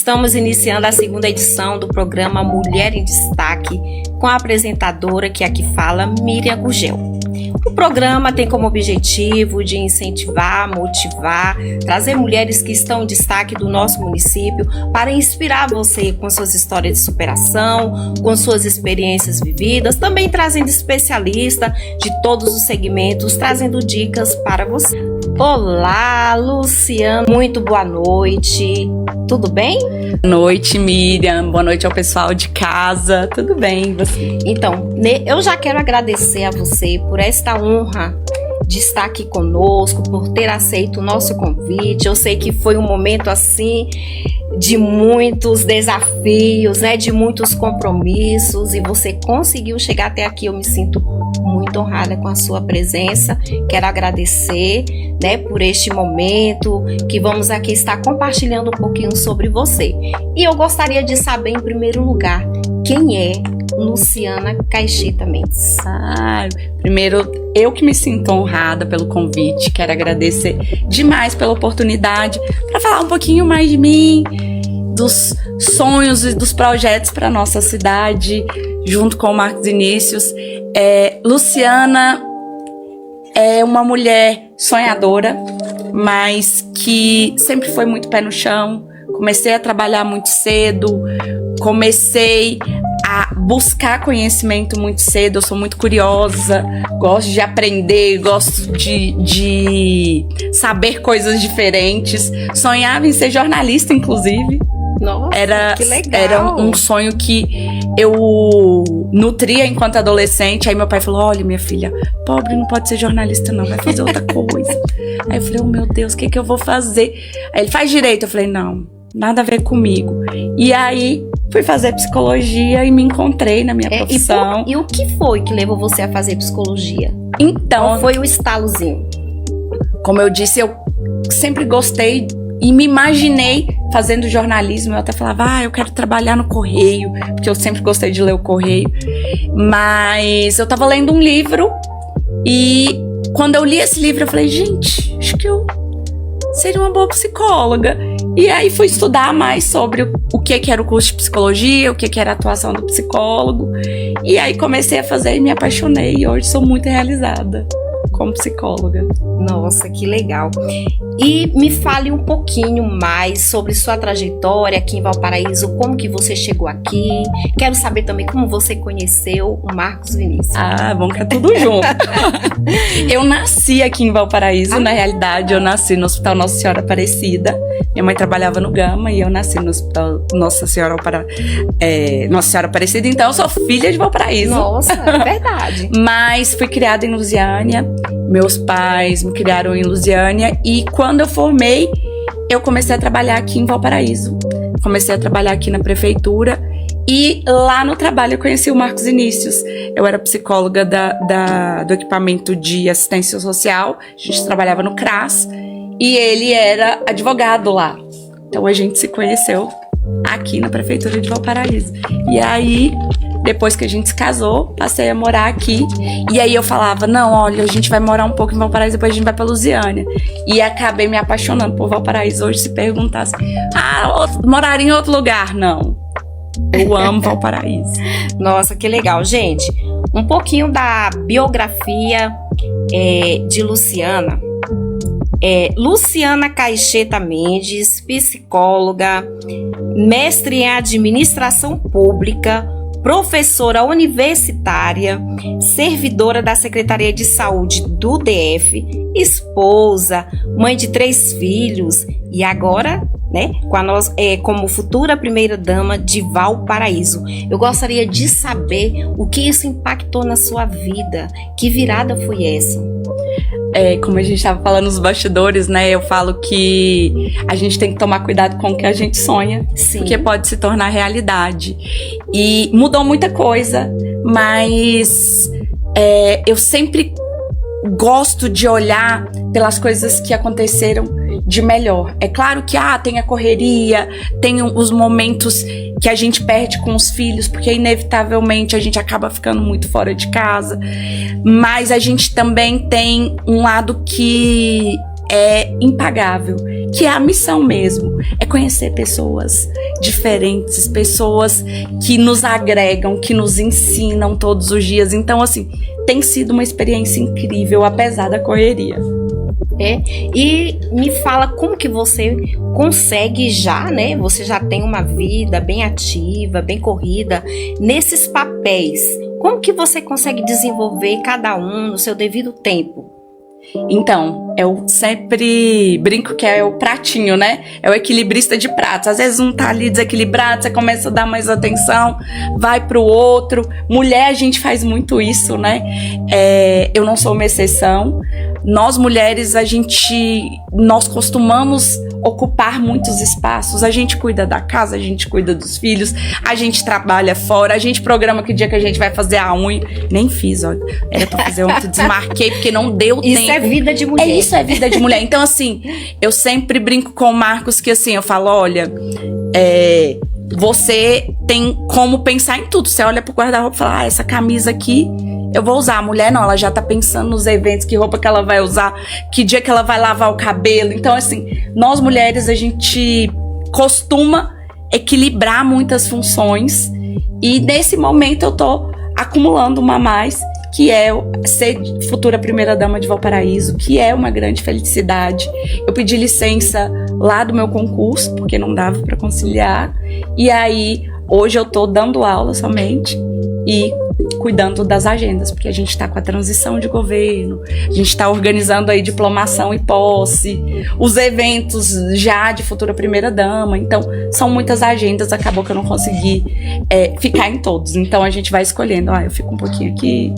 Estamos iniciando a segunda edição do programa Mulher em Destaque com a apresentadora que aqui fala, Miriam Gugel. O programa tem como objetivo de incentivar, motivar, trazer mulheres que estão em destaque do nosso município para inspirar você com suas histórias de superação, com suas experiências vividas, também trazendo especialistas de todos os segmentos, trazendo dicas para você. Olá, Luciana, muito boa noite, tudo bem? Boa noite, Miriam, boa noite ao pessoal de casa, tudo bem, você? Então, eu já quero agradecer a você por esta honra de estar aqui conosco, por ter aceito o nosso convite. Eu sei que foi um momento assim de muitos desafios, né, de muitos compromissos, e você conseguiu chegar até aqui. Eu me sinto muito honrada com a sua presença. Quero agradecer, né, por este momento que vamos aqui estar compartilhando um pouquinho sobre você. E eu gostaria de saber, em primeiro lugar, quem é Luciana Caixeta Mendes? Primeiro, eu que me sinto honrada pelo convite, quero agradecer demais pela oportunidade para falar um pouquinho mais de mim, dos sonhos e dos projetos para nossa cidade, junto com o Marcos Vinícius. Luciana é uma mulher sonhadora, mas que sempre foi muito pé no chão. Comecei a trabalhar muito cedo, comecei a buscar conhecimento muito cedo. Eu sou muito curiosa, gosto de aprender, gosto de saber coisas diferentes. Sonhava em ser jornalista, inclusive. Nossa, que legal. Era um sonho que eu nutria enquanto adolescente. Aí meu pai falou: olha, minha filha, pobre não pode ser jornalista não, vai fazer outra coisa. Aí eu falei: oh meu Deus, o que eu vou fazer? Aí ele: faz direito. Eu falei: não, nada a ver comigo. E aí fui fazer psicologia e me encontrei na minha profissão. E o que foi que levou você a fazer psicologia? Então, qual foi o estalozinho? Como eu disse, eu sempre gostei e me imaginei fazendo jornalismo. Eu até falava: eu quero trabalhar no Correio, porque eu sempre gostei de ler o Correio. Mas eu tava lendo um livro e quando eu li esse livro eu falei: gente, acho que eu seria uma boa psicóloga. E aí fui estudar mais sobre o que era o curso de psicologia, o que era a atuação do psicólogo. E aí comecei a fazer e me apaixonei. E hoje sou muito realizada como psicóloga. Nossa, que legal. E me fale um pouquinho mais sobre sua trajetória aqui em Valparaíso, como que você chegou aqui. Quero saber também como você conheceu o Marcos Vinícius. Bom que é tudo junto. Eu nasci aqui em Valparaíso, na realidade eu nasci no Hospital Nossa Senhora Aparecida. Minha mãe trabalhava no Gama e eu nasci no Hospital Nossa Senhora Aparecida, então eu sou filha de Valparaíso. Nossa, é verdade. Mas fui criada em Lusiânia, meus pais me criaram em Lusiânia e quando eu formei, eu comecei a trabalhar aqui em Valparaíso. Comecei a trabalhar aqui na prefeitura e lá no trabalho eu conheci o Marcos Vinícius. Eu era psicóloga do equipamento de assistência social, a gente trabalhava no CRAS e ele era advogado lá. Então a gente se conheceu aqui na prefeitura de Valparaíso. E aí, depois que a gente se casou, passei a morar aqui. E aí eu falava: não, olha, a gente vai morar um pouco em Valparaíso, depois a gente vai pra Lusiânia. E acabei me apaixonando por Valparaíso. Hoje, se perguntasse: morar em outro lugar? Não. Eu amo Valparaíso. Nossa, que legal. Gente, um pouquinho da biografia de Luciana. Luciana Caixeta Mendes, psicóloga, mestre em administração pública, professora universitária, servidora da Secretaria de Saúde do DF, esposa, mãe de 3 filhos e agora, né, como futura primeira-dama de Valparaíso. Eu gostaria de saber o que isso impactou na sua vida. Que virada foi essa? Como a gente estava falando nos bastidores, né? Eu falo que a gente tem que tomar cuidado com o que a gente sonha. Sim. Porque pode se tornar realidade. E mudou muita coisa, mas eu sempre gosto de olhar pelas coisas que aconteceram de melhor. É claro que tem a correria, tem os momentos que a gente perde com os filhos, porque inevitavelmente a gente acaba ficando muito fora de casa, mas a gente também tem um lado que é impagável, que é a missão mesmo. É conhecer pessoas diferentes, pessoas que nos agregam, que nos ensinam todos os dias. Então, assim, tem sido uma experiência incrível, apesar da correria. E me fala como que você consegue já, né? Você já tem uma vida bem ativa, bem corrida, nesses papéis. Como que você consegue desenvolver cada um no seu devido tempo? Então, eu sempre brinco que é o pratinho, né? É o equilibrista de pratos. Às vezes um tá ali desequilibrado, você começa a dar mais atenção, vai pro outro. Mulher, a gente faz muito isso, né? Eu não sou uma exceção. Nós mulheres, nós costumamos ocupar muitos espaços. A gente cuida da casa, a gente cuida dos filhos, a gente trabalha fora, a gente programa que dia que a gente vai fazer a unha. Nem fiz, olha. Era pra fazer ontem, desmarquei porque não deu tempo. Isso é vida de mulher. Isso é vida de mulher. Então, assim, eu sempre brinco com o Marcos que, assim, eu falo, olha, você tem como pensar em tudo. Você olha pro guarda-roupa e fala, essa camisa aqui eu vou usar. A mulher não, ela já tá pensando nos eventos, que roupa que ela vai usar, que dia que ela vai lavar o cabelo. Então, assim, nós mulheres, a gente costuma equilibrar muitas funções. E nesse momento eu tô acumulando uma a mais, que é ser futura primeira-dama de Valparaíso, que é uma grande felicidade. Eu pedi licença lá do meu concurso, porque não dava para conciliar. E aí, hoje eu tô dando aula somente e cuidando das agendas, porque a gente está com a transição de governo, a gente está organizando aí diplomação e posse, os eventos já de futura primeira-dama, então são muitas agendas, acabou que eu não consegui ficar em todos, então a gente vai escolhendo, eu fico um pouquinho aqui,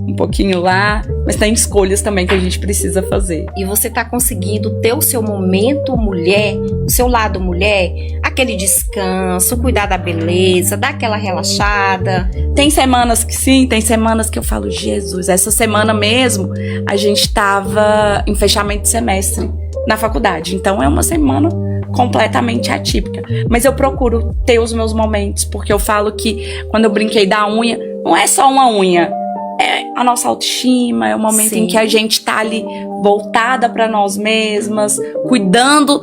um pouquinho lá, mas tem escolhas também que a gente precisa fazer. E você tá conseguindo ter o seu momento mulher, o seu lado mulher, aquele descanso, cuidar da beleza, dar aquela relaxada. Tem semanas que sim, tem semanas que eu falo, Jesus, essa semana mesmo a gente tava em fechamento de semestre na faculdade, então é uma semana completamente atípica, mas eu procuro ter os meus momentos, porque eu falo que quando eu brinquei da unha, não é só uma unha, é a nossa autoestima, é o momento Sim. em que a gente tá ali voltada para nós mesmas, cuidando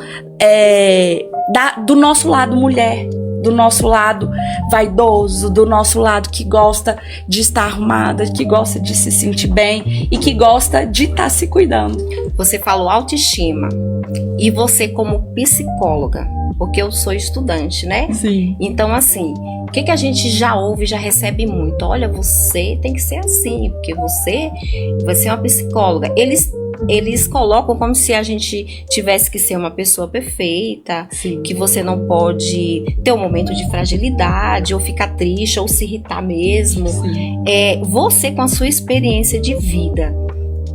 do nosso lado mulher, do nosso lado vaidoso, do nosso lado que gosta de estar arrumada, que gosta de se sentir bem e que gosta de estar se cuidando. Você falou autoestima e você como psicóloga, porque eu sou estudante, né? Sim. Então, assim, o que a gente já ouve, já recebe muito? Olha, você tem que ser assim, porque você vai ser uma psicóloga. Eles colocam como se a gente tivesse que ser uma pessoa perfeita, Sim. que você não pode ter um momento de fragilidade, ou ficar triste, ou se irritar mesmo. Você, com a sua experiência de vida,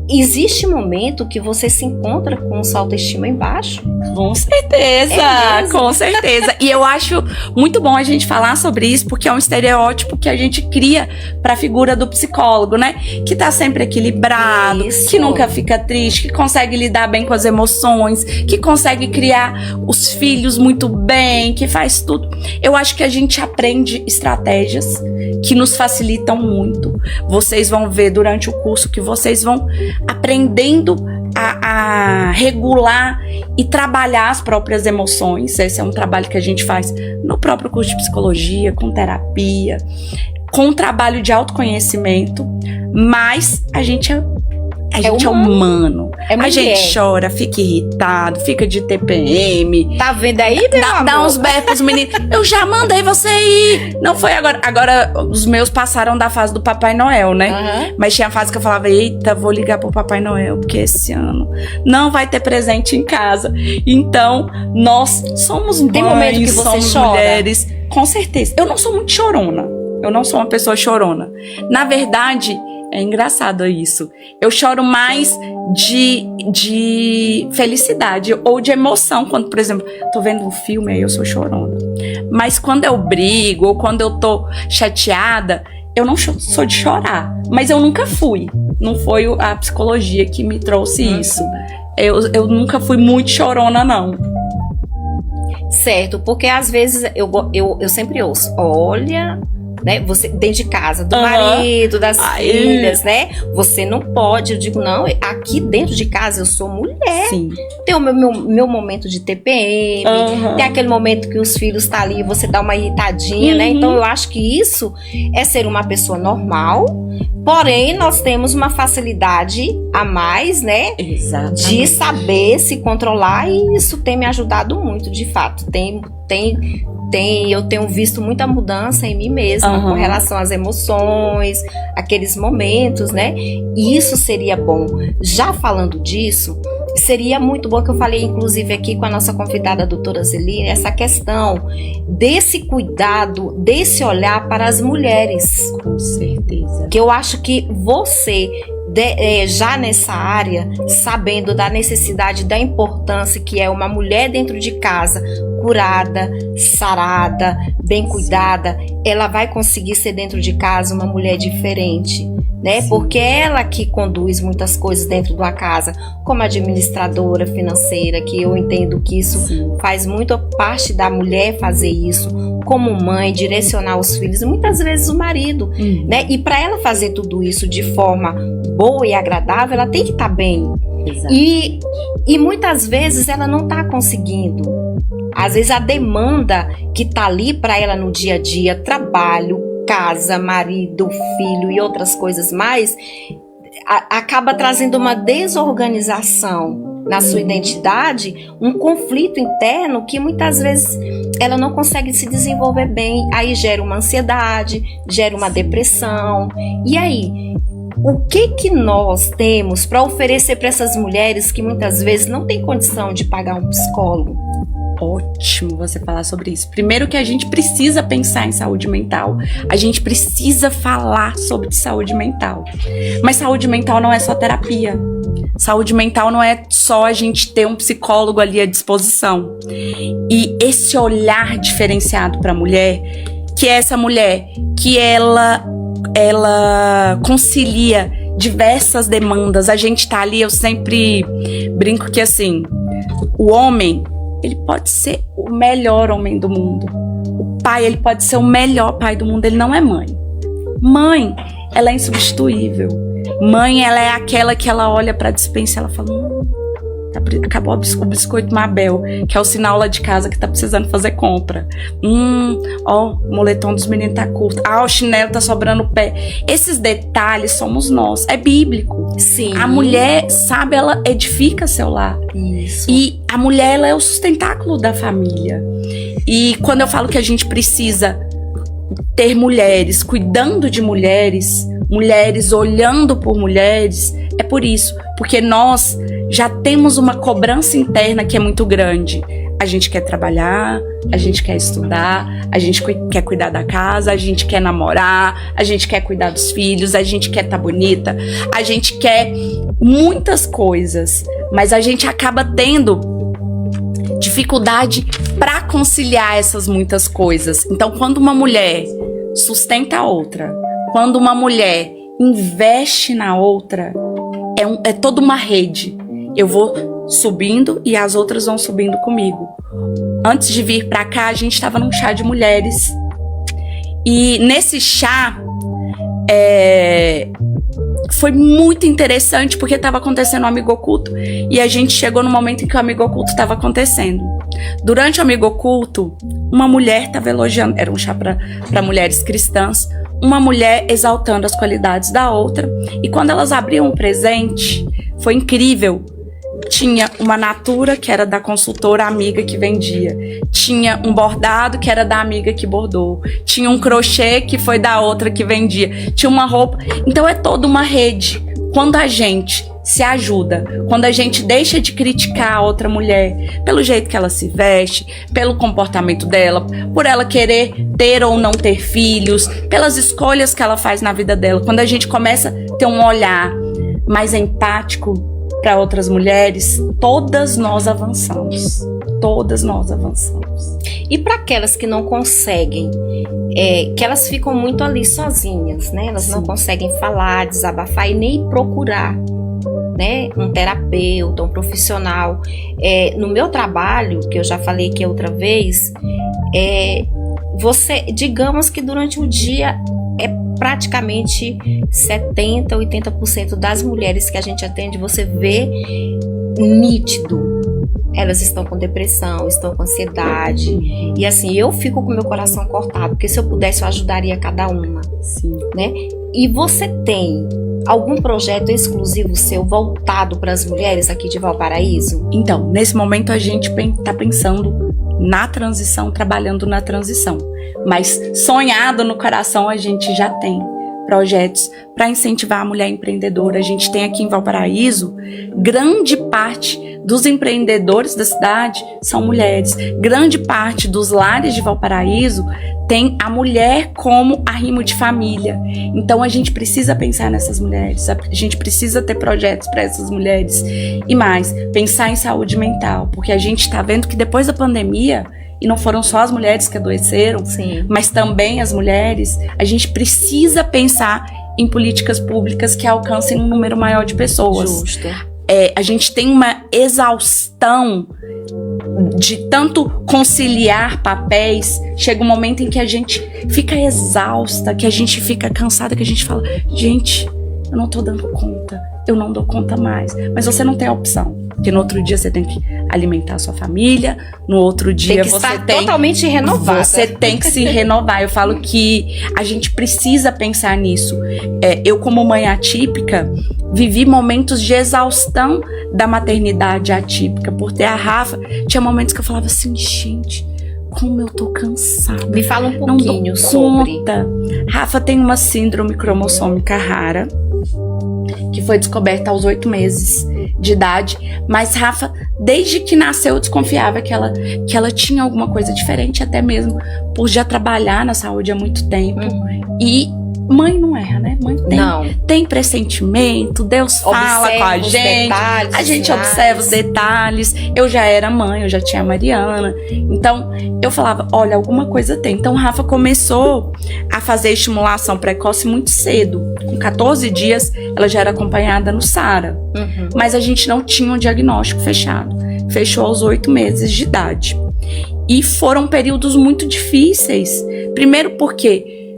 existe momento que você se encontra com sua autoestima embaixo? Com certeza, com certeza. E eu acho muito bom a gente falar sobre isso, porque é um estereótipo que a gente cria pra figura do psicólogo, né? Que tá sempre equilibrado, Isso. que nunca fica triste, que consegue lidar bem com as emoções, que consegue criar os filhos muito bem, que faz tudo. Eu acho que a gente aprende estratégias que nos facilitam muito. Vocês vão ver durante o curso que vocês vão aprendendo a regular e trabalhar as próprias emoções. Esse é um trabalho que a gente faz no próprio curso de psicologia, com terapia, com trabalho de autoconhecimento, mas a gente é humano. A gente chora, fica irritado, fica de TPM. Tá vendo aí, meu amor? Dá uns berros, meninos. Eu já mandei você ir. Não foi agora. Agora, os meus passaram da fase do Papai Noel, né? Uhum. Mas tinha a fase que eu falava, eita, vou ligar pro Papai Noel, porque esse ano não vai ter presente em casa. Então, nós somos mães, tem momento que você somos chora? Mulheres. Com certeza. Eu não sou muito chorona. Eu não sou uma pessoa chorona. Na verdade, é engraçado isso. Eu choro mais de felicidade ou de emoção. Quando, por exemplo, tô vendo um filme, aí eu sou chorona. Mas quando eu brigo ou quando eu tô chateada, eu não sou de chorar. Mas eu nunca fui. Não foi a psicologia que me trouxe isso. Eu nunca fui muito chorona, não. Certo, porque às vezes eu sempre ouço, olha, né? Você dentro de casa, do marido, das filhas, né? Você não pode. Eu digo, não, aqui dentro de casa eu sou mulher. Sim. Tem o meu momento de TPM, tem aquele momento que os filhos estão ali e você dá uma irritadinha, né? Então eu acho que isso é ser uma pessoa normal, porém nós temos uma facilidade a mais, né? Exatamente. De saber se controlar, e isso tem me ajudado muito, de fato. Eu tenho visto muita mudança em mim mesma com relação às emoções, aqueles momentos, né? E isso seria bom. Já falando disso, seria muito bom, que eu falei inclusive aqui com a nossa convidada, a doutora Zeline, essa questão desse cuidado, desse olhar para as mulheres. Com certeza. Que eu acho que você, já nessa área, sabendo da necessidade, da importância que é uma mulher dentro de casa, curada, sarada, bem cuidada, ela vai conseguir ser dentro de casa uma mulher diferente, né? Sim. Porque ela que conduz muitas coisas dentro de uma casa, como administradora financeira, que eu entendo que isso faz muito parte da mulher fazer isso, como mãe, direcionar os filhos, e muitas vezes o marido, né? E para ela fazer tudo isso de forma boa e agradável, ela tem que estar bem. E muitas vezes ela não está conseguindo. Às vezes a demanda que está ali para ela no dia a dia, trabalho, casa, marido, filho e outras coisas mais, acaba trazendo uma desorganização na sua identidade, um conflito interno que muitas vezes ela não consegue se desenvolver bem, aí gera uma ansiedade, gera uma depressão. E aí, o que nós temos para oferecer para essas mulheres que muitas vezes não têm condição de pagar um psicólogo? Ótimo você falar sobre isso. Primeiro que a gente precisa pensar em saúde mental. A gente precisa falar sobre saúde mental. Mas saúde mental não é só terapia. Saúde mental não é só a gente ter um psicólogo ali à disposição. E esse olhar diferenciado para a mulher, que é essa mulher que ela concilia diversas demandas. A gente tá ali, eu sempre brinco que assim, o homem, ele pode ser o melhor homem do mundo. O pai, ele pode ser o melhor pai do mundo. Ele não é mãe. Mãe, ela é insubstituível. Mãe, ela é aquela que ela olha pra despensa e ela fala, acabou o biscoito Mabel, que é o sinal lá de casa que tá precisando fazer compra. Ó, o moletom dos meninos tá curto. O chinelo tá sobrando o pé. Esses detalhes somos nós. É bíblico. Sim. A mulher, sabe, ela edifica seu lar. Isso. E a mulher, ela é o sustentáculo da família. E quando eu falo que a gente precisa ter mulheres cuidando de mulheres, mulheres olhando por mulheres, é por isso. Porque nós já temos uma cobrança interna que é muito grande. A gente quer trabalhar, a gente quer estudar, a gente quer cuidar da casa, a gente quer namorar, a gente quer cuidar dos filhos, a gente quer estar bonita, a gente quer muitas coisas, mas a gente acaba tendo dificuldade para conciliar essas muitas coisas. Então, quando uma mulher sustenta a outra, quando uma mulher investe na outra, é toda uma rede. Eu vou subindo e as outras vão subindo comigo. Antes de vir pra cá, a gente estava num chá de mulheres. E nesse chá, foi muito interessante, porque estava acontecendo o Amigo Oculto. E a gente chegou no momento em que o Amigo Oculto estava acontecendo. Durante o Amigo Oculto, uma mulher estava elogiando, era um chá para mulheres cristãs, uma mulher exaltando as qualidades da outra. E quando elas abriam um presente, foi incrível. Tinha uma natura que era da consultora amiga que vendia. Tinha um bordado que era da amiga que bordou. Tinha um crochê que foi da outra que vendia. Tinha uma roupa. Então é toda uma rede. Quando a gente se ajuda, quando a gente deixa de criticar a outra mulher pelo jeito que ela se veste, pelo comportamento dela, por ela querer ter ou não ter filhos, pelas escolhas que ela faz na vida dela, quando a gente começa a ter um olhar mais empático para outras mulheres, todas nós avançamos. Todas nós avançamos. E para aquelas que não conseguem, que elas ficam muito ali sozinhas, né? Elas não conseguem falar, desabafar e nem procurar, né? Um terapeuta, um profissional. No meu trabalho, que eu já falei aqui outra vez, digamos que durante o dia é praticamente 70%, 80% das mulheres que a gente atende, você vê nítido. Elas estão com depressão, estão com ansiedade. E assim, eu fico com meu coração cortado, porque se eu pudesse, eu ajudaria cada uma. Sim. Né? E você tem algum projeto exclusivo seu voltado para as mulheres aqui de Valparaíso? Então, nesse momento a gente está pensando na transição, trabalhando na transição. Mas sonhado no coração a gente já tem projetos para incentivar a mulher empreendedora. A gente tem aqui em Valparaíso, grande parte dos empreendedores da cidade são mulheres. Grande parte dos lares de Valparaíso tem a mulher como arrimo de família. Então a gente precisa pensar nessas mulheres, a gente precisa ter projetos para essas mulheres. E mais, pensar em saúde mental, porque a gente está vendo que depois da pandemia, e não foram só as mulheres que adoeceram, sim, mas também as mulheres, a gente precisa pensar em políticas públicas que alcancem um número maior de pessoas. Justo. A gente tem uma exaustão de tanto conciliar papéis. Chega um momento em que a gente fica exausta, que a gente fica cansada, que a gente fala, gente, eu não tô dando conta, eu não dou conta mais. Mas você não tem a opção. Porque no outro dia você tem que alimentar a sua família, no outro dia você tem totalmente renovada. Você tem que se renovar. Eu falo que a gente precisa pensar nisso. Eu, como mãe atípica, vivi momentos de exaustão da maternidade atípica. Por ter a Rafa, tinha momentos que eu falava assim, gente, como eu tô cansada. Me fala um pouquinho sobre. Rafa tem uma síndrome cromossômica rara, que foi descoberta aos 8 meses de idade, mas Rafa, desde que nasceu, eu desconfiava que ela tinha alguma coisa diferente, até mesmo por já trabalhar na saúde há muito tempo. E mãe não erra, né? Mãe tem pressentimento, Deus fala com a gente, a gente observa os detalhes. Eu já era mãe, eu já tinha a Mariana, então eu falava, olha, alguma coisa tem. Então Rafa começou a fazer estimulação precoce muito cedo. Com 14 dias, ela já era acompanhada no SARA. Mas a gente não tinha um diagnóstico fechado. Fechou aos 8 meses de idade. E foram períodos muito difíceis. Primeiro porque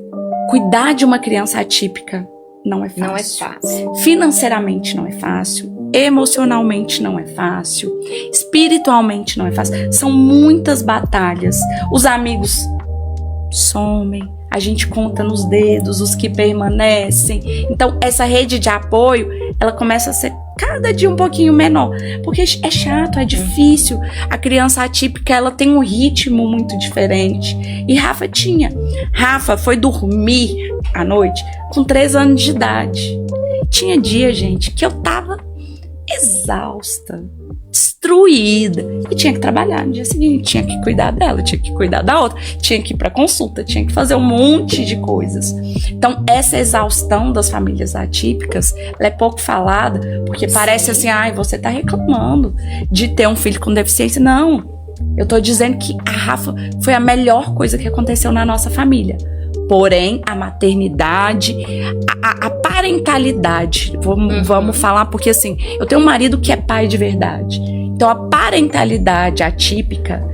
cuidar de uma criança atípica não é fácil. Não é fácil. Financeiramente não é fácil. Emocionalmente não é fácil. Espiritualmente não é fácil. São muitas batalhas. Os amigos somem. A gente conta nos dedos os que permanecem. Então, essa rede de apoio, ela começa a ser cada dia um pouquinho menor. Porque é chato, é difícil. A criança atípica, ela tem um ritmo muito diferente. E Rafa tinha. Rafa foi dormir à noite com 3 anos de idade. Tinha dia, gente, que eu tava exausta, destruída, e tinha que trabalhar no dia seguinte, tinha que cuidar dela, tinha que cuidar da outra, tinha que ir pra consulta, tinha que fazer um monte de coisas. Então essa exaustão das famílias atípicas, ela é pouco falada, porque parece assim, você tá reclamando de ter um filho com deficiência. Não, eu tô dizendo que a Rafa foi a melhor coisa que aconteceu na nossa família. Porém, a maternidade, a parentalidade, vamos falar, porque assim, eu tenho um marido que é pai de verdade. Então, a parentalidade atípica,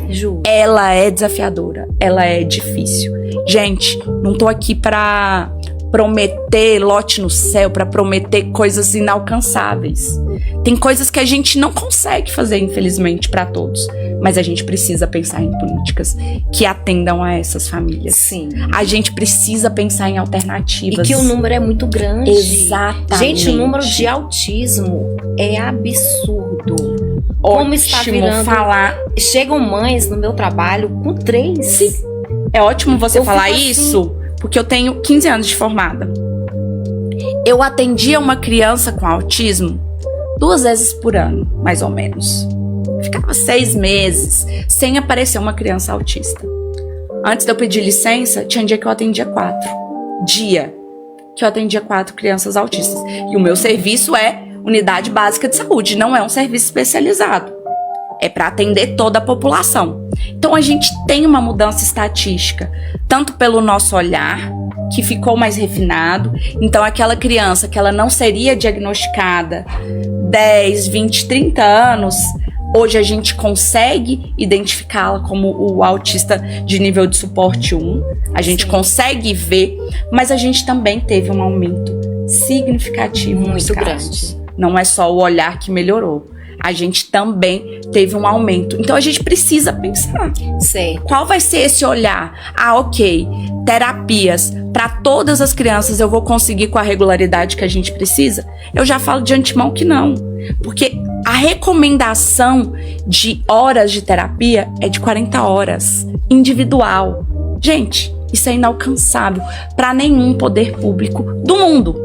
ela é desafiadora, ela é difícil. Gente, não tô aqui pra prometer lote no céu, pra prometer coisas inalcançáveis. Tem coisas que a gente não consegue fazer, infelizmente, pra todos. Mas a gente precisa pensar em políticas que atendam a essas famílias. Sim. A gente precisa pensar em alternativas. E que o número é muito grande. Exatamente. Gente, o número de autismo é absurdo. Como está virando. Falar. Chegam mães no meu trabalho com 3. Sim. É ótimo você falar isso, porque eu tenho 15 anos de formada. Eu atendia uma criança com autismo 2 vezes por ano, mais ou menos. Ficava 6 meses sem aparecer uma criança autista. Antes de eu pedir licença, tinha dia que eu atendia 4. Dia que eu atendia 4 crianças autistas. E o meu serviço é unidade básica de saúde, não é um serviço especializado. É para atender toda a população. Então a gente tem uma mudança estatística, tanto pelo nosso olhar, que ficou mais refinado. Então aquela criança que ela não seria diagnosticada 10, 20, 30 anos, Hoje a gente consegue identificá-la como o autista de nível de suporte 1. A gente consegue ver, mas a gente também teve um aumento significativo nos casos. Não é só o olhar que melhorou. A gente também teve um aumento. Então a gente precisa pensar. Certo. Qual vai ser esse olhar? Ok, terapias para todas as crianças eu vou conseguir com a regularidade que a gente precisa? Eu já falo de antemão que não. Porque a recomendação de horas de terapia é de 40 horas, individual. Gente, isso é inalcançável para nenhum poder público do mundo.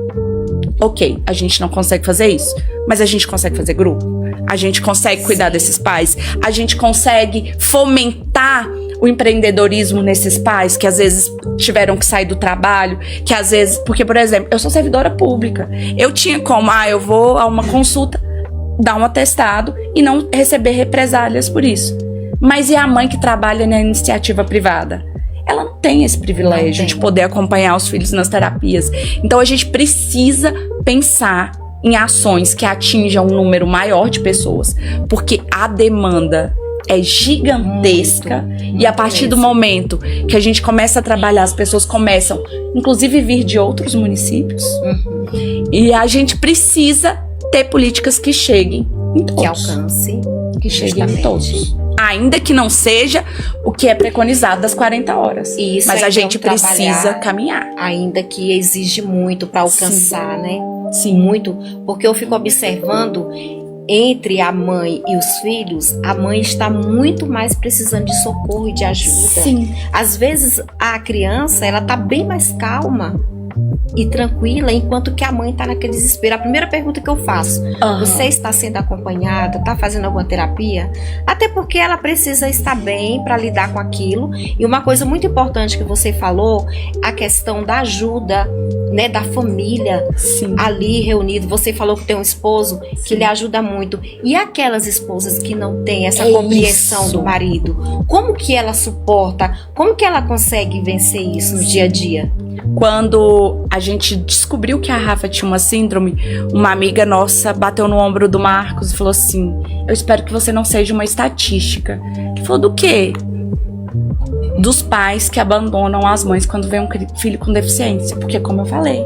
Ok, a gente não consegue fazer isso, mas a gente consegue fazer grupo. A gente consegue cuidar desses pais. A gente consegue fomentar o empreendedorismo nesses pais que às vezes tiveram que sair do trabalho, que às vezes... Porque, por exemplo, eu sou servidora pública. Eu tinha como, eu vou a uma consulta, dar um atestado e não receber represálias por isso. Mas e a mãe que trabalha na iniciativa privada? Ela não tem esse privilégio de poder acompanhar os filhos nas terapias. Então a gente precisa pensar em ações que atinjam um número maior de pessoas, porque a demanda é gigantesca e a partir do momento que a gente começa a trabalhar, as pessoas começam, inclusive, vir de outros municípios. E a gente precisa ter políticas que cheguem em todos. Que alcance. Que cheguem em todos. Ainda que não seja o que é preconizado das 40 horas. Isso, mas a gente então, precisa caminhar. Ainda que exige muito para alcançar, Sim. né? Sim. Muito. Porque eu fico observando, entre a mãe e os filhos, a mãe está muito mais precisando de socorro e de ajuda. Sim. Às vezes a criança, ela tá bem mais calma e tranquila, enquanto que a mãe tá naquele desespero. A primeira pergunta que eu faço: você está sendo acompanhada? Está fazendo alguma terapia? Até porque ela precisa estar bem para lidar com aquilo. E uma coisa muito importante que você falou, a questão da ajuda, né, da família. Sim. Ali reunido. Você falou que tem um esposo que lhe ajuda muito. E aquelas esposas que não têm essa compreensão do marido, como que ela suporta? Como que ela consegue vencer isso no dia a dia? Quando a gente descobriu que a Rafa tinha uma síndrome, uma amiga nossa bateu no ombro do Marcos e falou assim: eu espero que você não seja uma estatística. Ele falou: do quê? Dos pais que abandonam as mães quando vem um filho com deficiência. Porque, como eu falei,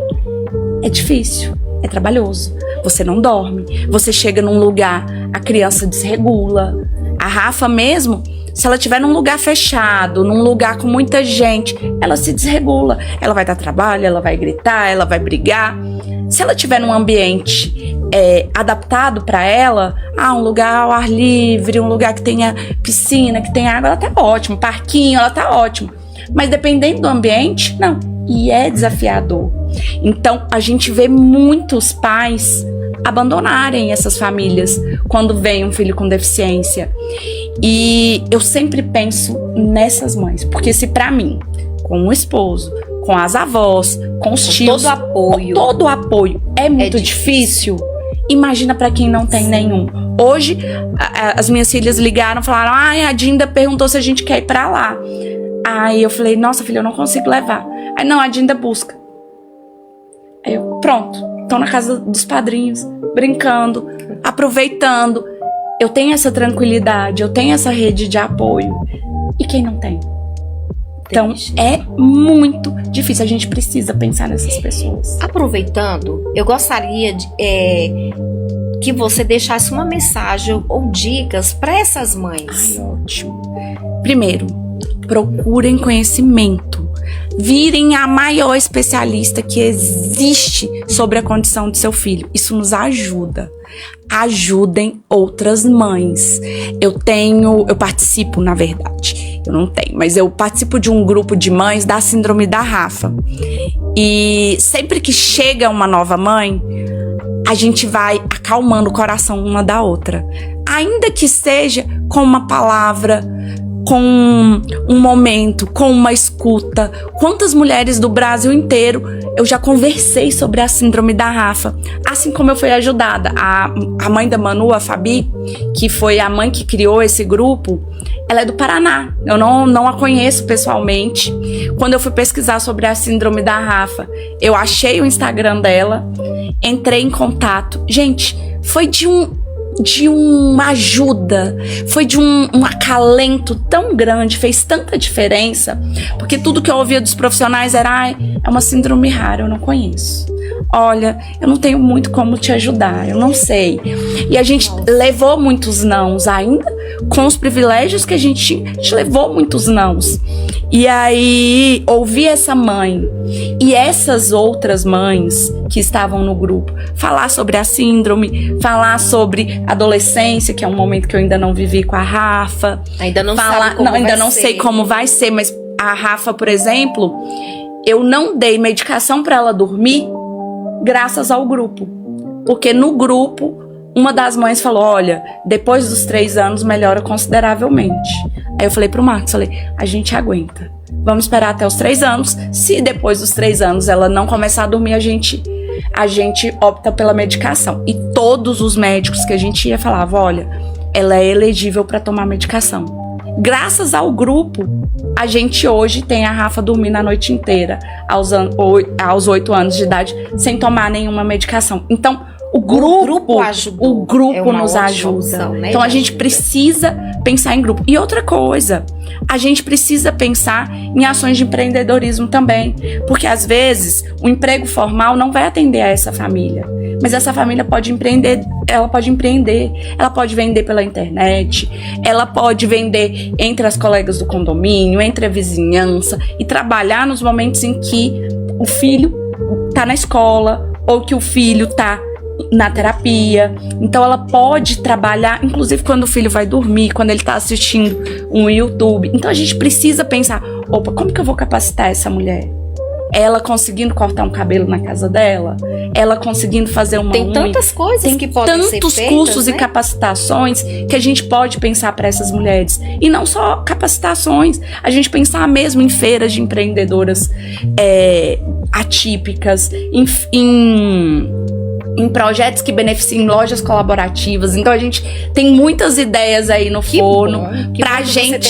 é difícil, é trabalhoso. Você não dorme, você chega num lugar, a criança desregula. A Rafa mesmo, se ela estiver num lugar fechado, num lugar com muita gente, ela se desregula. Ela vai dar trabalho, ela vai gritar, ela vai brigar. Se ela estiver num ambiente adaptado para ela, um lugar ao ar livre, um lugar que tenha piscina, que tenha água, ela tá ótimo. Parquinho, ela tá ótimo. Mas dependendo do ambiente, não. E é desafiador. Então, a gente vê muitos pais abandonarem essas famílias quando vem um filho com deficiência. E eu sempre penso nessas mães, porque se pra mim, com o esposo, com as avós, com os tios, todo o apoio é muito difícil, imagina pra quem não tem nenhum. Hoje, as minhas filhas ligaram e falaram: a Dinda perguntou se a gente quer ir pra lá. Aí eu falei: nossa, filha, eu não consigo levar. Aí, não, a Dinda busca. Aí eu, pronto, tô na casa dos padrinhos, brincando, aproveitando. Eu tenho essa tranquilidade, eu tenho essa rede de apoio. E quem não tem? Então, é muito difícil. A gente precisa pensar nessas pessoas. Aproveitando, eu gostaria que você deixasse uma mensagem ou dicas para essas mães. Ótimo. Primeiro, procurem conhecimento. Virem a maior especialista que existe sobre a condição de seu filho. Isso nos ajuda. Ajudem outras mães. Eu participo, na verdade, eu não tenho, mas eu participo de um grupo de mães da síndrome da Rafa. E sempre que chega uma nova mãe, a gente vai acalmando o coração uma da outra. Ainda que seja com uma palavra, com um momento, com uma escuta. Quantas mulheres do Brasil inteiro eu já conversei sobre a síndrome da Rafa, assim como eu fui ajudada. A mãe da Manu, a Fabi, que foi a mãe que criou esse grupo, ela é do Paraná. Eu não a conheço pessoalmente. Quando eu fui pesquisar sobre a síndrome da Rafa, eu achei o Instagram dela, entrei em contato. Gente, foi de um de uma ajuda, foi de um acalento tão grande, fez tanta diferença, porque tudo que eu ouvia dos profissionais era: é uma síndrome rara, eu não conheço. Olha, eu não tenho muito como te ajudar, eu não sei. E a gente levou muitos nãos ainda, com os privilégios que a gente tinha, a gente levou muitos nãos. E aí, ouvir essa mãe e essas outras mães que estavam no grupo falar sobre a síndrome, falar sobre adolescência, que é um momento que eu ainda não vivi com a Rafa. Ainda não sabe como ainda vai não ser. sei como vai ser, mas a Rafa, por exemplo, eu não dei medicação para ela dormir graças ao grupo. Porque no grupo, uma das mães falou: olha, depois dos 3 anos melhora consideravelmente. Aí eu falei pro Marcos, a gente aguenta. Vamos esperar até os 3 anos. Se depois dos 3 anos ela não começar a dormir, a gente opta pela medicação. E todos os médicos que a gente ia falavam: olha, ela é elegível para tomar medicação. Graças ao grupo, a gente hoje tem a Rafa dormindo a noite inteira, aos 8 anos de idade, sem tomar nenhuma medicação. Então, o grupo nos ajuda. Opção, né? Então, a gente precisa pensar em grupo. E outra coisa, a gente precisa pensar em ações de empreendedorismo também. Porque, às vezes, o emprego formal não vai atender a essa família. Mas essa família pode empreender, ela pode vender pela internet, ela pode vender entre as colegas do condomínio, entre a vizinhança, e trabalhar nos momentos em que o filho está na escola ou que o filho está na terapia. Então ela pode trabalhar, inclusive quando o filho vai dormir, quando ele está assistindo um YouTube. Então a gente precisa pensar: opa, como que eu vou capacitar essa mulher? Ela conseguindo cortar um cabelo na casa dela, ela conseguindo fazer uma Tem tantas coisas que podem ser feitas, tantos cursos, né? e capacitações que a gente pode pensar para essas mulheres. E não só capacitações, a gente pensar mesmo em feiras de empreendedoras atípicas, em projetos que beneficiem lojas colaborativas. Então a gente tem muitas ideias aí no forno pra gente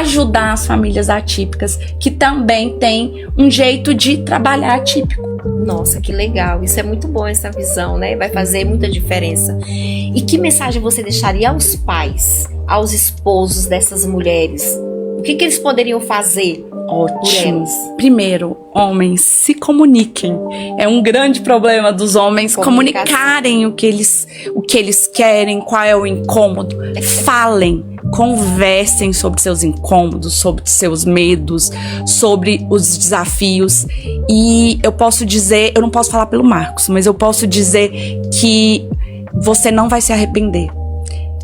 ajudar as famílias atípicas, que também tem um jeito de trabalhar atípico. Nossa, que legal. Isso é muito bom, essa visão, né? Vai fazer muita diferença. E que mensagem você deixaria aos pais, aos esposos dessas mulheres? O que eles poderiam fazer? Ótimo. Primeiro, homens, se comuniquem. É um grande problema dos homens comunicarem o que eles querem, qual é o incômodo. Falem, conversem sobre seus incômodos, sobre seus medos, sobre os desafios. E eu posso dizer, eu não posso falar pelo Marcos, mas eu posso dizer que você não vai se arrepender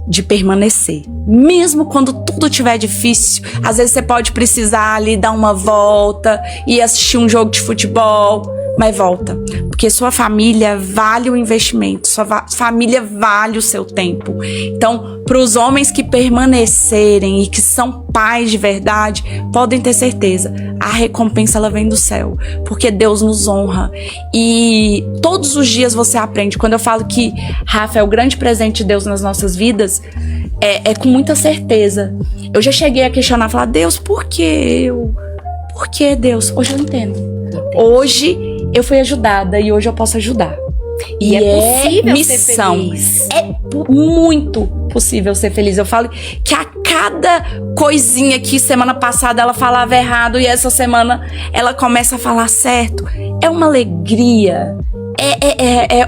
de permanecer. Mesmo quando tudo estiver difícil, às vezes você pode precisar ali dar uma volta e assistir um jogo de futebol, mas volta. Porque sua família vale o investimento, sua família vale o seu tempo. Então, para os homens que permanecerem e que são pais de verdade, podem ter certeza, a recompensa ela vem do céu, porque Deus nos honra. E todos os dias você aprende. Quando eu falo que Rafa é o grande presente de Deus nas nossas vidas, é com muita certeza. Eu já cheguei a questionar, falar: Deus, por que eu? Por que Deus? Hoje eu entendo. Hoje eu fui ajudada e hoje eu posso ajudar. E é possível missão. Ser feliz. É muito possível ser feliz. Eu falo que a cada coisinha que semana passada ela falava errado e essa semana ela começa a falar certo, é uma alegria.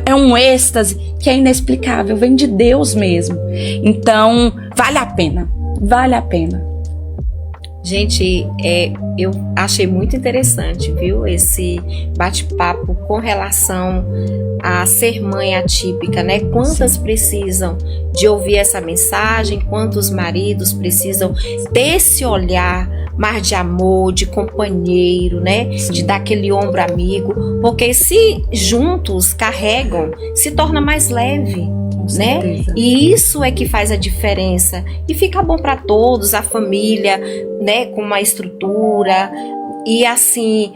É um êxtase que é inexplicável, vem de Deus mesmo. Então, vale a pena. Vale a pena. Gente, eu achei muito interessante, viu, esse bate-papo com relação a ser mãe atípica, né? Quantas precisam de ouvir essa mensagem, quantos maridos precisam ter esse olhar mais de amor, de companheiro, né? Sim. De dar aquele ombro amigo, porque se juntos carregam, se torna mais leve. Né? E isso é que faz a diferença e fica bom para todos, a família, né, com uma estrutura e assim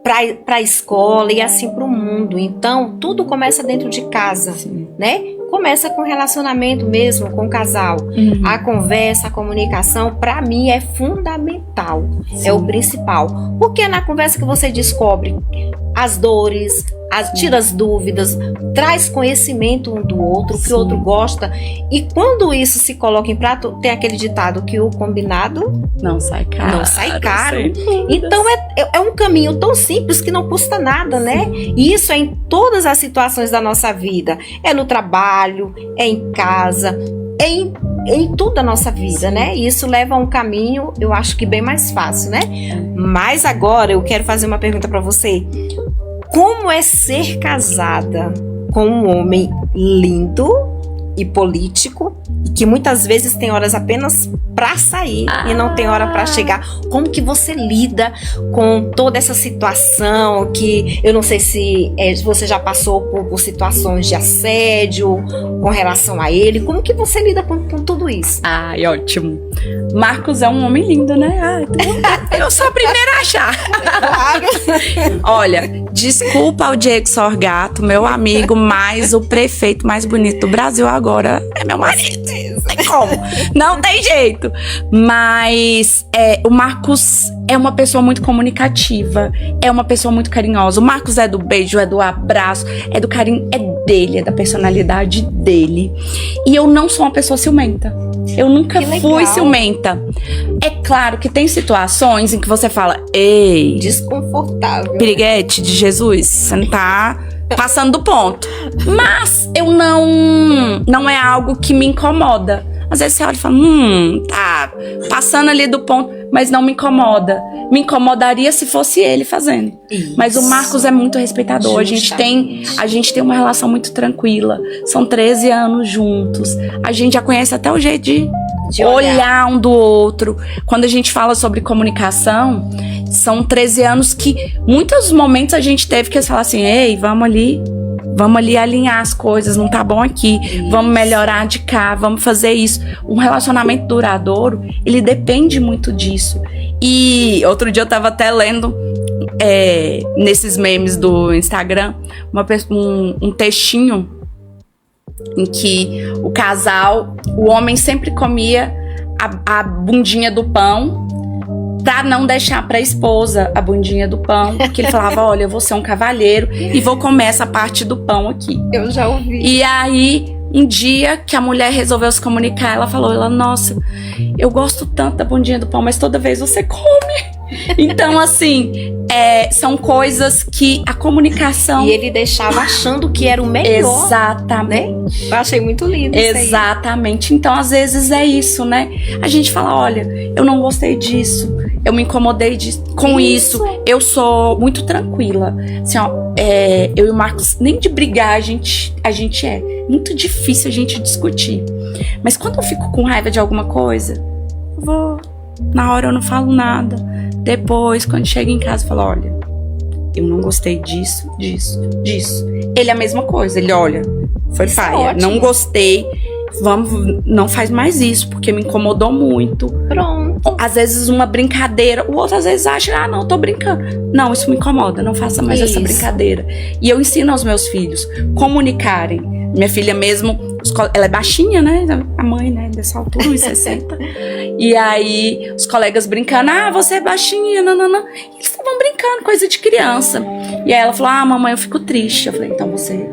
para a escola e assim para o mundo. Então tudo começa dentro de casa. Sim. Né? Começa com relacionamento mesmo, com o casal. A conversa, a comunicação, para mim é fundamental. Sim. É o principal. Porque é na conversa que você descobre as dores, tira as dúvidas, traz conhecimento um do outro, o que o outro gosta. E quando isso se coloca em prato, tem aquele ditado que o combinado não sai caro. Não sai caro. Então é um caminho tão simples que não custa nada, né? E isso é em todas as situações da nossa vida. É no trabalho, é em casa, é em tudo da nossa vida, né? E isso leva a um caminho, eu acho que bem mais fácil, né? Mas agora eu quero fazer uma pergunta para você. Como é ser casada com um homem lindo e político, e que muitas vezes tem horas apenas para sair e não tem hora para chegar? Como que você lida com toda essa situação que eu não sei se você já passou por situações de assédio com relação a ele? Como que você lida com tudo isso? Ai, ótimo. Marcos é um homem lindo, né? Eu sou a primeira a achar. Olha, desculpa ao Diego Sorgato, meu amigo, mas o prefeito mais bonito do Brasil agora é meu marido. Não tem como. Não tem jeito. Mas o Marcos é uma pessoa muito comunicativa, é uma pessoa muito carinhosa. O Marcos é do beijo, é do abraço, é do carinho, é dele, é da personalidade dele. E eu não sou uma pessoa ciumenta. Eu nunca fui ciumenta. É claro que tem situações em que você fala: ei, desconfortável, piriguete de Jesus, você não tá passando do ponto. Mas eu não é algo que me incomoda. Às vezes você olha e fala: tá passando ali do ponto, mas não me incomoda. Me incomodaria se fosse ele fazendo. Isso. Mas o Marcos é muito respeitador. A gente tem uma relação muito tranquila. São 13 anos juntos. A gente já conhece até o jeito de olhar um do outro. Quando a gente fala sobre comunicação, são 13 anos que muitos momentos a gente teve que falar assim: ei, vamos ali alinhar as coisas, não tá bom aqui, vamos melhorar de cá, vamos fazer isso. Um relacionamento duradouro, ele depende muito disso. E outro dia eu tava até lendo nesses memes do Instagram um textinho em que o homem sempre comia a bundinha do pão pra não deixar pra esposa a bundinha do pão, porque ele falava: olha, eu vou ser um cavalheiro e vou comer essa parte do pão aqui. Eu já ouvi. E aí, um dia que a mulher resolveu se comunicar, ela falou: nossa, eu gosto tanto da bundinha do pão, mas toda vez você come. Então, assim, são coisas que a comunicação... E ele deixava achando que era o melhor. Exatamente. Né? Eu achei muito lindo Exatamente. Isso aí. Então, às vezes é isso, né? A gente fala: olha, eu não gostei disso, eu me incomodei com isso. Eu sou muito tranquila. Assim, ó, eu e o Marcos, nem de brigar a gente é. Muito difícil a gente discutir. Mas quando eu fico com raiva de alguma coisa, na hora eu não falo nada. Depois, quando chega em casa, eu falo: olha, eu não gostei disso. Ele é a mesma coisa. Ele: olha, foi paia, não gostei. Não faz mais isso, porque me incomodou muito. Pronto. Às vezes uma brincadeira, o outro às vezes acha: não, tô brincando. Não, isso me incomoda, não faça mais essa brincadeira. E eu ensino aos meus filhos comunicarem. Minha filha mesmo, ela é baixinha, né? A mãe, né? Dessa altura, 1,60. E aí, os colegas brincando: você é baixinha, nananã. E eles estavam brincando, coisa de criança. E aí ela falou: mamãe, eu fico triste. Eu falei: então você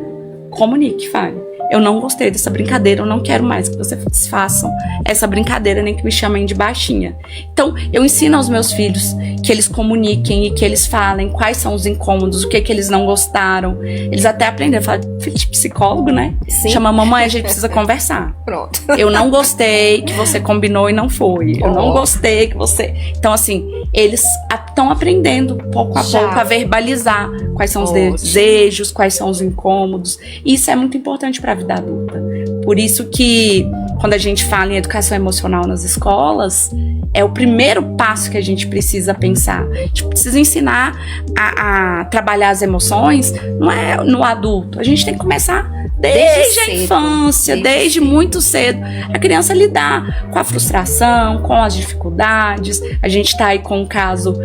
comunique, fale: eu não gostei dessa brincadeira, eu não quero mais que vocês façam essa brincadeira, nem que me chamem de baixinha. Então, eu ensino aos meus filhos que eles comuniquem e que eles falem quais são os incômodos, o que eles não gostaram. Eles até aprenderam, falam: filho de psicólogo, né? Sim. Chama a mamãe, a gente precisa conversar. Pronto. Eu não gostei que você combinou e não foi. Eu não gostei que você... Então, assim, eles estão aprendendo pouco a pouco a verbalizar quais são os desejos, quais são os incômodos. E isso é muito importante para a vida adulta. Por isso que, quando a gente fala em educação emocional nas escolas, é o primeiro passo que a gente precisa pensar. A gente precisa ensinar a trabalhar as emoções, não é no adulto. A gente tem que começar desde a infância, desde muito cedo, a criança lidar com a frustração, com as dificuldades. A gente tá aí com um caso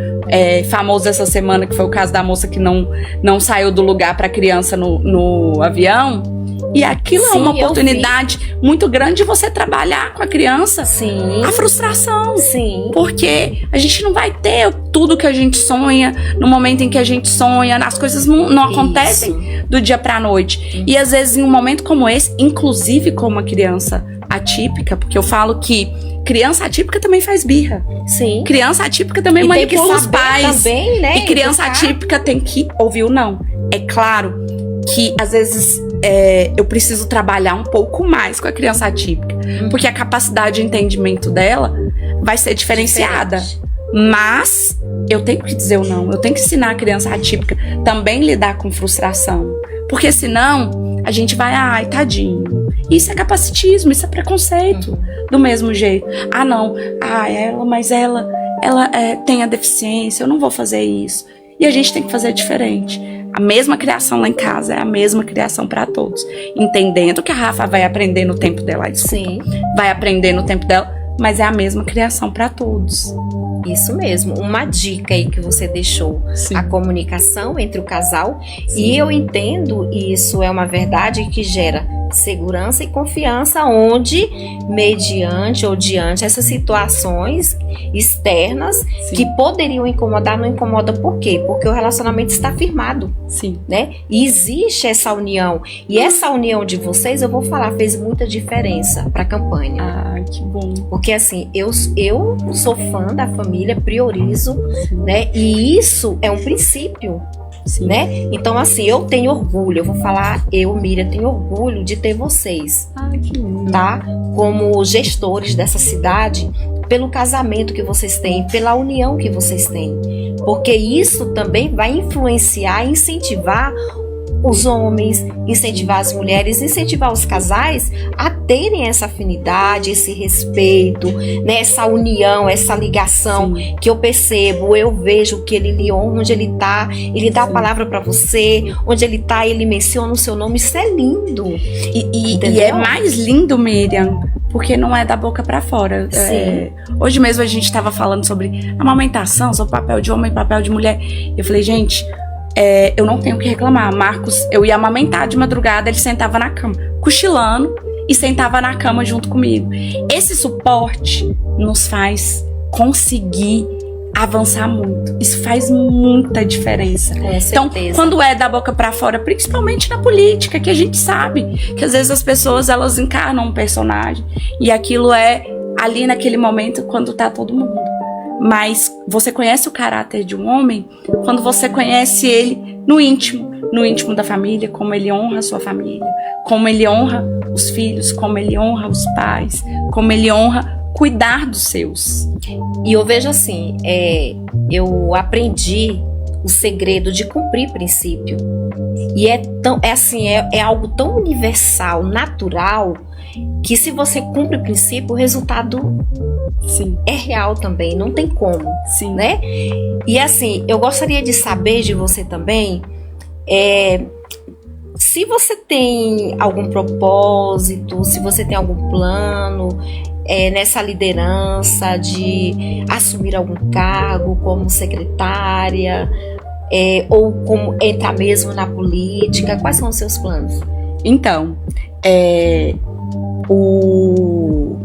famoso essa semana, que foi o caso da moça que não saiu do lugar para a criança no avião. E aquilo é uma oportunidade muito grande de você trabalhar com a criança. Sim. A frustração. Sim. Porque a gente não vai ter tudo que a gente sonha no momento em que a gente sonha. As coisas não acontecem do dia pra noite. E às vezes em um momento como esse, inclusive com uma criança atípica, porque eu falo que criança atípica também faz birra. Sim. Criança atípica também manipula os pais. Também, né? E criança atípica tem que ouvir o não. É claro que às vezes eu preciso trabalhar um pouco mais com a criança atípica, porque a capacidade de entendimento dela vai ser diferenciada. Mas eu tenho que dizer o não. Eu tenho que ensinar a criança atípica também lidar com frustração. Porque senão a gente vai, ai, tadinho. Isso é capacitismo, isso é preconceito. Do mesmo jeito. Ah, não. Ah, ela tem a deficiência, eu não vou fazer isso. E a gente tem que fazer diferente. A mesma criação lá em casa é a mesma criação para todos. Entendendo que a Rafa vai aprender no tempo dela. Desculpa, sim. Vai aprender no tempo dela, mas é a mesma criação para todos. Isso mesmo, uma dica aí que você deixou, sim. A comunicação entre o casal, sim. E eu entendo, e isso é uma verdade que gera segurança e confiança, onde mediante ou diante essas situações externas, sim. Que poderiam incomodar, não incomoda. Por quê? Porque o relacionamento está firmado, sim. Né? E existe essa união, e essa união de vocês, eu vou falar, fez muita diferença para a campanha. Ah, que bom. Porque assim, eu sou fã da família, priorizo, sim. Né? E isso é um princípio. Sim. Né? Então assim, eu tenho orgulho, eu vou falar, Miriam, tenho orgulho de ter vocês, que lindo. Tá? Como gestores dessa cidade, pelo casamento que vocês têm, pela união que vocês têm, porque isso também vai influenciar, incentivar os homens, incentivar as mulheres, incentivar os casais a terem essa afinidade, esse respeito, né? Essa união, essa ligação. Sim. Que eu percebo, eu vejo que ele honra onde ele tá, ele dá, sim. A palavra para você, onde ele tá, ele menciona o seu nome, isso é lindo. E é mais lindo, Miriam, porque não é da boca para fora. Hoje mesmo a gente estava falando sobre amamentação, sobre papel de homem e papel de mulher. Eu falei, gente, eu não tenho o que reclamar. Marcos, eu ia amamentar de madrugada, ele sentava na cama, cochilando, e sentava na cama junto comigo. Esse suporte nos faz conseguir avançar muito. Isso faz muita diferença. Então, quando é da boca pra fora, principalmente na política, que a gente sabe que às vezes as pessoas, elas encarnam um personagem, e aquilo é ali naquele momento quando tá todo mundo. Mas você conhece o caráter de um homem quando você conhece ele no íntimo da família, como ele honra a sua família, como ele honra os filhos, como ele honra os pais, como ele honra cuidar dos seus. E eu vejo assim, eu aprendi o segredo de cumprir princípio. E é algo tão universal, natural, que se você cumpre o princípio, o resultado, sim, é real também, não tem como, sim, né? E assim, eu gostaria de saber de você também, se você tem algum propósito, se você tem algum plano nessa liderança de assumir algum cargo como secretária, ou como entrar mesmo na política, quais são os seus planos? Então, o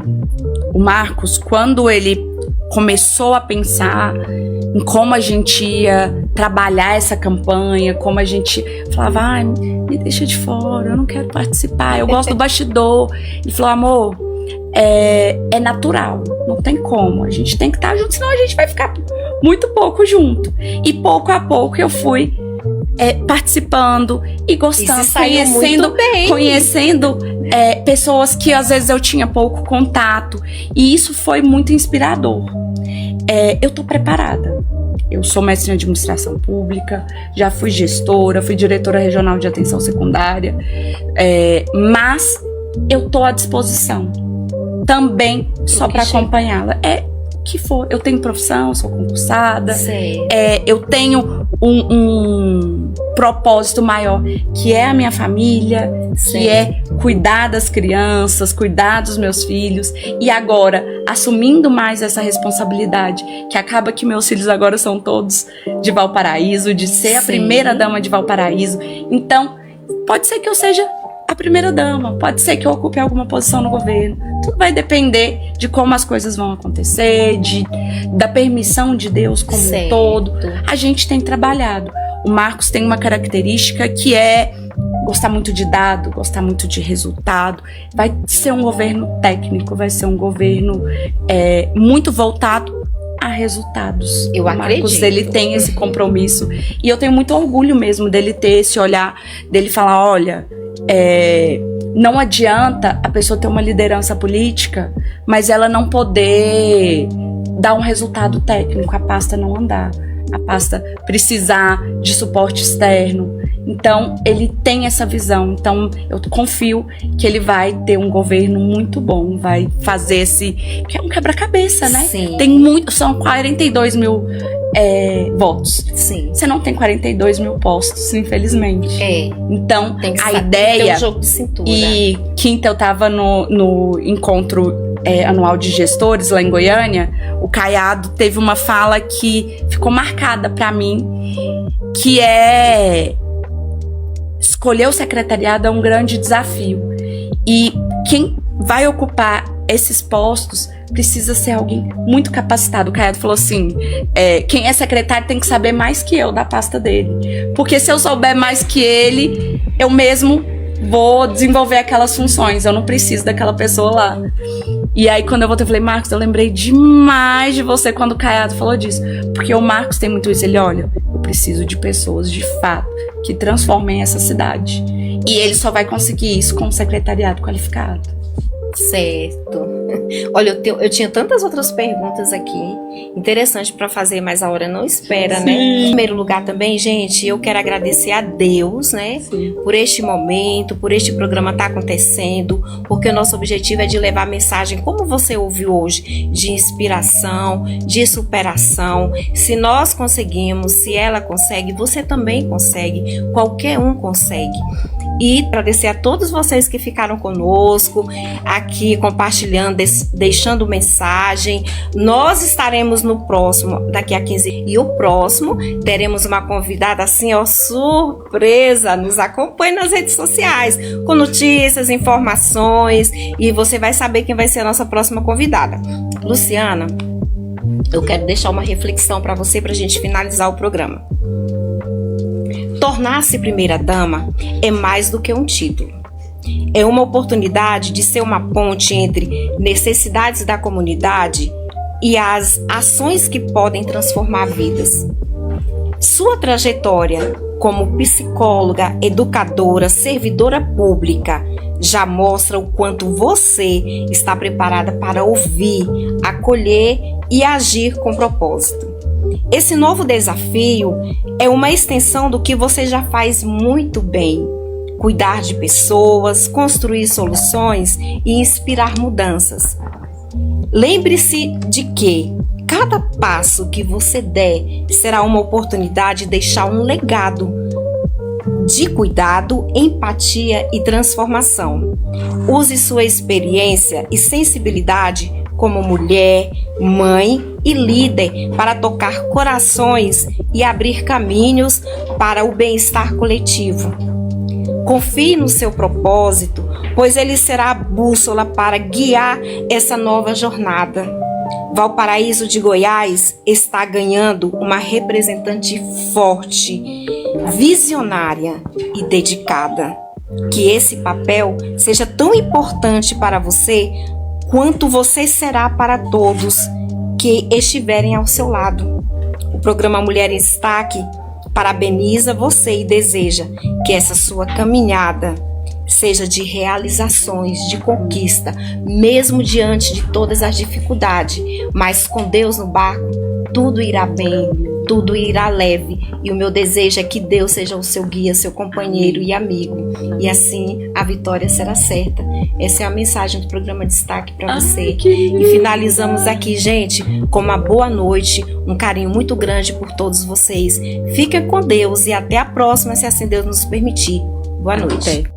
Marcos, quando ele começou a pensar em como a gente ia trabalhar essa campanha, como a gente falava, me deixa de fora, eu não quero participar, eu gosto do bastidor. Ele falou, amor, é natural, não tem como, a gente tem que estar junto, senão a gente vai ficar muito pouco junto. E pouco a pouco eu fui participando e gostando, conhecendo pessoas que às vezes eu tinha pouco contato, e isso foi muito inspirador. Eu tô preparada, eu sou mestre em administração pública, já fui gestora, fui diretora regional de atenção secundária, mas eu tô à disposição também só para acompanhá-la. Que for, eu tenho profissão, sou concursada, eu tenho um propósito maior, que é a minha família, que é cuidar das crianças, cuidar dos meus filhos, e agora, assumindo mais essa responsabilidade, que acaba que meus filhos agora são todos de Valparaíso, de ser a primeira dama de Valparaíso, então, pode ser que eu seja a primeira-dama, pode ser que eu ocupe alguma posição no governo. Tudo vai depender de como as coisas vão acontecer, da permissão de Deus como um todo. A gente tem trabalhado. O Marcos tem uma característica que é gostar muito de dado, gostar muito de resultado. Vai ser um governo técnico, vai ser um governo muito voltado a resultados. Eu acredito. Marcos, ele tem esse compromisso. E eu tenho muito orgulho mesmo dele ter esse olhar, dele falar, olha, não adianta a pessoa ter uma liderança política, mas ela não poder dar um resultado técnico, a pasta não andar, a pasta precisar de suporte externo. Então, ele tem essa visão. Então, eu confio que ele vai ter um governo muito bom, vai fazer que é um quebra-cabeça, né? Sim. São 42 mil votos. Sim. Você não tem 42 mil postos, infelizmente. Então, a ideia... Tem um jogo de cintura. E quinta eu tava no encontro anual de gestores lá em Goiânia. O Caiado teve uma fala que ficou marcada pra mim, que escolher o secretariado é um grande desafio. E quem vai ocupar esses postos precisa ser alguém muito capacitado. O Caiado falou assim, quem é secretário tem que saber mais que eu da pasta dele. Porque se eu souber mais que ele, eu mesmo vou desenvolver aquelas funções. Eu não preciso daquela pessoa lá. E aí, quando eu voltei, eu falei, Marcos, eu lembrei demais de você quando o Caiado falou disso. Porque o Marcos tem muito isso. Ele, olha, eu preciso de pessoas, de fato, que transformem essa cidade. E ele só vai conseguir isso com um secretariado qualificado. Certo. Olha, eu tinha tantas outras perguntas aqui, interessante para fazer, mas a hora não espera, né? Em primeiro lugar também, gente, eu quero agradecer a Deus, né? Por este momento, por este programa estar acontecendo, porque o nosso objetivo é de levar a mensagem, como você ouviu hoje, de inspiração, de superação. Se nós conseguimos, se ela consegue, você também consegue, qualquer um consegue. E agradecer a todos vocês que ficaram conosco aqui compartilhando, deixando mensagem. Nós estaremos no próximo, daqui a 15 dias. E o próximo, teremos uma convidada assim, ó, surpresa. Nos acompanhe nas redes sociais, com notícias, informações. E você vai saber quem vai ser a nossa próxima convidada. Luciana, eu quero deixar uma reflexão para você, para a gente finalizar o programa. Tornar-se primeira-dama é mais do que um título. É uma oportunidade de ser uma ponte entre necessidades da comunidade e as ações que podem transformar vidas. Sua trajetória como psicóloga, educadora, servidora pública já mostra o quanto você está preparada para ouvir, acolher e agir com propósito. Esse novo desafio é uma extensão do que você já faz muito bem: cuidar de pessoas, construir soluções e inspirar mudanças. Lembre-se de que cada passo que você der será uma oportunidade de deixar um legado de cuidado, empatia e transformação. Use sua experiência e sensibilidade como mulher, mãe e líder para tocar corações e abrir caminhos para o bem-estar coletivo. Confie no seu propósito, pois ele será a bússola para guiar essa nova jornada. Valparaíso de Goiás está ganhando uma representante forte, visionária e dedicada. Que esse papel seja tão importante para você quanto você será para todos que estiverem ao seu lado. O programa Mulher em Destaque parabeniza você e deseja que essa sua caminhada seja de realizações, de conquista, mesmo diante de todas as dificuldades. Mas com Deus no barco, tudo irá bem, tudo irá leve. E o meu desejo é que Deus seja o seu guia, seu companheiro e amigo. E assim a vitória será certa. Essa é a mensagem do programa Destaque para você. E finalizamos aqui, gente, com uma boa noite, um carinho muito grande por todos vocês. Fiquem com Deus e até a próxima, se assim Deus nos permitir. Boa noite.